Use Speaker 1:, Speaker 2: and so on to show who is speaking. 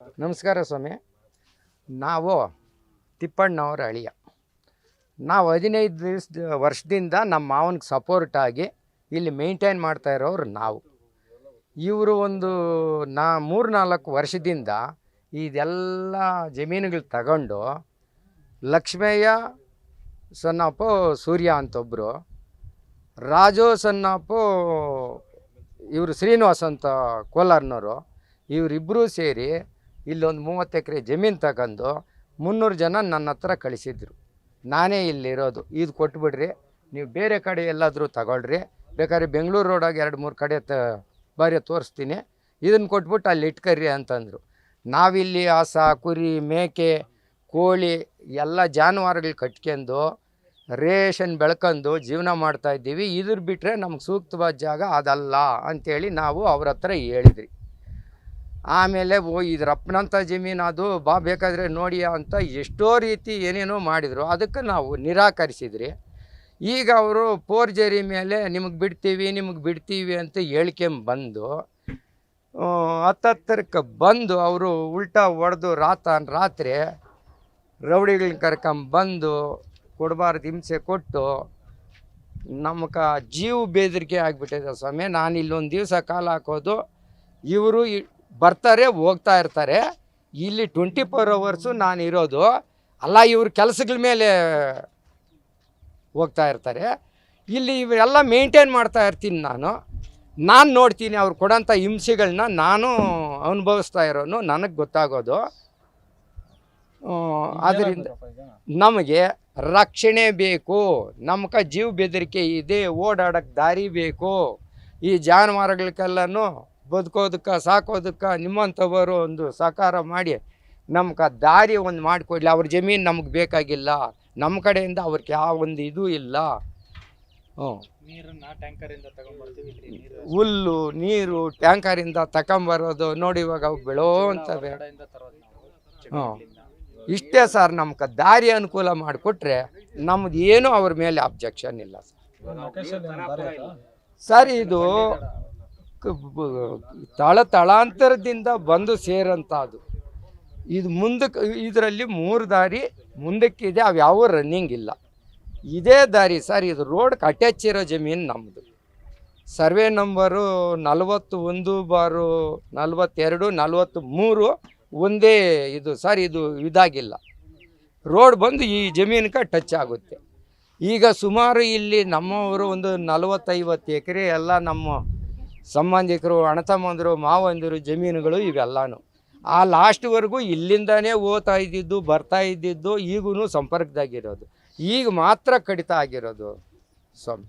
Speaker 1: ನಮಸ್ಕಾರ ಸ್ವಾಮಿ. ನಾವು ತಿಪ್ಪಣ್ಣವ್ರ ಅಳಿಯ. ನಾವು 15 ವರ್ಷದಿಂದ ನಮ್ಮ ಮಾವನಿಗೆ ಸಪೋರ್ಟಾಗಿ ಇಲ್ಲಿ ಮೇಂಟೈನ್ ಮಾಡ್ತಾ ಇರೋರು ನಾವು. ಇವರು ಒಂದು 3-4 ವರ್ಷದಿಂದ ಇದೆಲ್ಲ ಜಮೀನುಗಳು ತಗೊಂಡು ಲಕ್ಷ್ಮಯ್ಯ ಸನ್ನಪ್ಪು ಸೂರ್ಯ ಅಂತೊಬ್ಬರು, ರಾಜು ಸನ್ನಪ್ಪು ಇವರು ಶ್ರೀನಿವಾಸ್ ಅಂತ ಕೋಲಾರನವರು, ಇವರಿಬ್ಬರೂ ಸೇರಿ ಇಲ್ಲೊಂದು 30 ಎಕರೆ ಜಮೀನು ತಗೊಂಡು 300 ಜನ ನನ್ನ ಹತ್ರ ಕಳಿಸಿದ್ರು. ನಾನೇ ಇಲ್ಲಿರೋದು, ಇದು ಕೊಟ್ಬಿಡ್ರಿ, ನೀವು ಬೇರೆ ಕಡೆ ಎಲ್ಲಾದರೂ ತಗೊಳ್ರಿ, ಬೇಕಾದ್ರೆ ಬೆಂಗಳೂರು ರೋಡಾಗಿ 2-3 ಕಡೆ ಬಾರಿ ತೋರಿಸ್ತೀನಿ, ಇದನ್ನು ಕೊಟ್ಬಿಟ್ಟು ಅಲ್ಲಿ ಇಟ್ಕರ್ರಿ ಅಂತಂದರು. ನಾವಿಲ್ಲಿ ಹಸ, ಕುರಿ, ಮೇಕೆ, ಕೋಳಿ ಎಲ್ಲ ಜಾನುವಾರುಗಳು ಕಟ್ಕೊಂಡು ರೇಷನ್ ಬೆಳ್ಕೊಂಡು ಜೀವನ ಮಾಡ್ತಾಯಿದ್ದೀವಿ. ಇದ್ರ ಬಿಟ್ಟರೆ ನಮ್ಗೆ ಸೂಕ್ತವಾದ ಜಾಗ ಅದಲ್ಲ ಅಂಥೇಳಿ ನಾವು ಅವ್ರ ಹತ್ರ ಹೇಳಿದ್ರಿ. ಆಮೇಲೆ ಇದ್ರಪ್ಪನಂಥ ಜಮೀನು ಅದು ಬೇಕಾದರೆ ನೋಡಿ ಅಂತ ಎಷ್ಟೋ ರೀತಿ ಏನೇನೋ ಮಾಡಿದರು. ಅದಕ್ಕೆ ನಾವು ನಿರಾಕರಿಸಿದ್ರಿ. ಈಗ ಅವರು ಫೋರ್ಜರಿ ಮೇಲೆ ನಿಮಗೆ ಬಿಡ್ತೀವಿ ಅಂತ ಹೇಳ್ಕೊಂಬಂದು ಹತ್ತತ್ರಕ್ಕೆ ಬಂದು ಅವರು ಉಲ್ಟಾ ಹೊಡೆದು ರಾತ್ರಿ ರೌಡಿಗಳನ್ನ ಕರ್ಕೊಂಬಂದು ಕೊಡಬಾರ್ದು ಹಿಂಸೆ ಕೊಟ್ಟು ನಮ್ಗೆ ಜೀವ ಬೆದರಿಕೆ ಆಗಿಬಿಟ್ಟಿದೆ ಸ್ವಾಮಿ. ನಾನು ಇಲ್ಲೊಂದು ದಿವಸ ಕಾಲ ಹಾಕೋದು, ಇವರು ಬರ್ತಾರೆ ಹೋಗ್ತಾ ಇರ್ತಾರೆ. ಇಲ್ಲಿ 24 ಅವರ್ಸು ನಾನು ಇರೋದು ಅಲ್ಲ, ಇವ್ರ ಕೆಲಸಗಳ ಮೇಲೆ ಹೋಗ್ತಾ ಇರ್ತಾರೆ. ಇಲ್ಲಿ ಇವೆಲ್ಲ ಮೇಂಟೈನ್ ಮಾಡ್ತಾ ಇರ್ತೀನಿ. ನಾನು ನೋಡ್ತೀನಿ ಅವ್ರು ಕೊಡೋಂಥ ಹಿಂಸೆಗಳನ್ನ ನಾನು ಅನುಭವಿಸ್ತಾ ಇರೋನು, ನನಗೆ ಗೊತ್ತಾಗೋದು. ಅದರಿಂದ ನಮಗೆ ರಕ್ಷಣೆ ಬೇಕು, ನಮ್ಗೆ ಜೀವ ಬೆದರಿಕೆ ಇದೆ, ಓಡಾಡೋಕ್ಕೆ ದಾರಿ ಬೇಕು. ಈ ಜಾನುವಾರುಗಳಿಗೆಲ್ಲನೂ ಬದುಕೋದಕ್ಕೆ ಸಾಕೋದಕ್ಕೆ ನಿಮ್ಮಂಥವರು ಒಂದು ಸಹಕಾರ ಮಾಡಿ ನಮ್ಗೆ ದಾರಿ ಒಂದು ಮಾಡಿಕೊಡ್ಲಿ. ಅವ್ರ ಜಮೀನು ನಮ್ಗೆ ಬೇಕಾಗಿಲ್ಲ, ನಮ್ಮ ಕಡೆಯಿಂದ ಅವ್ರಿಗೆ ಯಾವ ಒಂದು ಇದು ಇಲ್ಲ. ಹುಲ್ಲು ನೀರು ಟ್ಯಾಂಕರಿಂದ ತಗೊಂಬರೋದು ನೋಡಿ, ಇವಾಗ ಅವು ಬೆಳೋ ಅಂತವೆ. ಇಷ್ಟೇ ಸರ್, ನಮ್ಗೆ ದಾರಿ ಅನುಕೂಲ ಮಾಡಿಕೊಟ್ರೆ ನಮ್ದು ಏನೂ ಅವ್ರ ಮೇಲೆ ಅಬ್ಜೆಕ್ಷನ್ ಇಲ್ಲ ಸರ್. ಇದು ತಳಾಂತರದಿಂದ ಬಂದು ಸೇರೋಂಥದ್ದು. ಇದು ಮುಂದಕ್ಕೆ, ಇದರಲ್ಲಿ 3 ದಾರಿ ಮುಂದಕ್ಕಿದೆ, ಅವು ಯಾವ ರನ್ನಿಂಗ್ ಇಲ್ಲ. ಇದೇ ದಾರಿ ಸರ್. ಇದು ರೋಡ್ಗೆ ಅಟ್ಯಾಚ್ ಇರೋ ಜಮೀನು ನಮ್ಮದು. ಸರ್ವೆ ನಂಬರು 41/42-43 ಒಂದೇ ಇದು ಸರ್. ಇದು ಇದಾಗಿಲ್ಲ, ರೋಡ್ ಬಂದು ಈ ಜಮೀನಿಗೆ ಟಚ್ ಆಗುತ್ತೆ. ಈಗ ಸುಮಾರು ಇಲ್ಲಿ ನಮ್ಮವರು ಒಂದು 40-50 ಎಕರೆ ಎಲ್ಲ ನಮ್ಮ ಸಂಬಂಧಿಕರು, ಅಣ್ಣತಮ್ಮಂದರು, ಮಾವಂದಿರು ಜಮೀನುಗಳು ಇವೆಲ್ಲನೂ. ಆ ಲಾಸ್ಟ್ವರೆಗೂ ಇಲ್ಲಿಂದನೇ ಹೋಗ್ತಾ ಇದ್ದಿದ್ದು, ಬರ್ತಾ ಇದ್ದಿದ್ದು, ಈಗೂ ಸಂಪರ್ಕದಾಗಿರೋದು. ಈಗ ಮಾತ್ರ ಕಡಿತ ಆಗಿರೋದು ಸ್ವಾಮಿ.